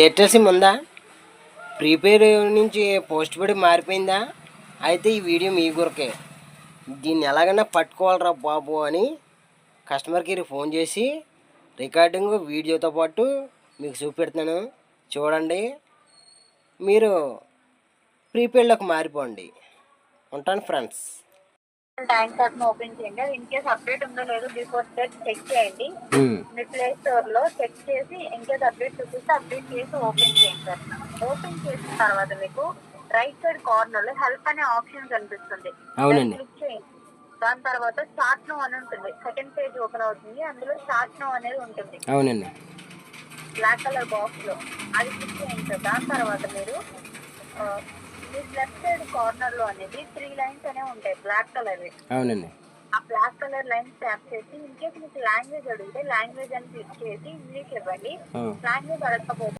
Airtel SIM ఉందా? Prepaid నుంచి post paid మారిపోయిందా? అయితే ఈ వీడియో మీ కొరకే. దీన్ని ఎలాగైనా పట్టుకోవాలరా బాబు అని కస్టమర్ కేర్కి ఫోన్ చేసి రికార్డింగ్ వీడియోతో పాటు మీకు చూపెడుతున్నాను. చూడండి, మీరు ప్రీపెయిడ్లోకి మారిపోండి. ఉంటాను ఫ్రెండ్స్. బ్యాంక్ యాప్ ఓపెన్ చేయండి. అది ఇన్ కేస్ అప్డేట్ ఉందో లేదో బిఫోర్ దట్ చెక్ చేయండి. మీ ప్లే స్టోర్ లో చెక్ చేసి ఇన్ కేస్ అప్డేట్ చూపిస్తే అప్డేట్ చేసి ఓపెన్ చేయండి సార్. ఓపెన్ చేసిన తర్వాత మీకు రైట్ సైడ్ కార్నర్ లో హెల్ప్ అనే ఆప్షన్ కనిపిస్తుంది. క్లిక్ చేయండి. దాని తర్వాత చాట్ నో అని ఉంటుంది. సెకండ్ పేజ్ ఓపెన్ అవుతుంది. అందులో చాట్ నో అనేది ఉంటుంది. అవునండి. బ్లాక్ కలర్ బాక్స్ లో అది క్లిక్ చేయండి సార్. దాని తర్వాత మీరు మీకు లెఫ్ట్ సైడ్ కార్నర్ లో అనేది 3 లైన్స్ అనేవి ఉంటాయి బ్లాక్ కలర్. అవునండి. ఆ బ్లాక్ కలర్ లైన్స్ ట్యాప్ చేసి ఇన్ కేస్ మీకు లాంగ్వేజ్ అడిగితే లాంగ్వేజ్ అని క్లిక్ చేసి ఇంగ్లీష్ ఇవ్వండి. లాంగ్వేజ్ అడగకపోతే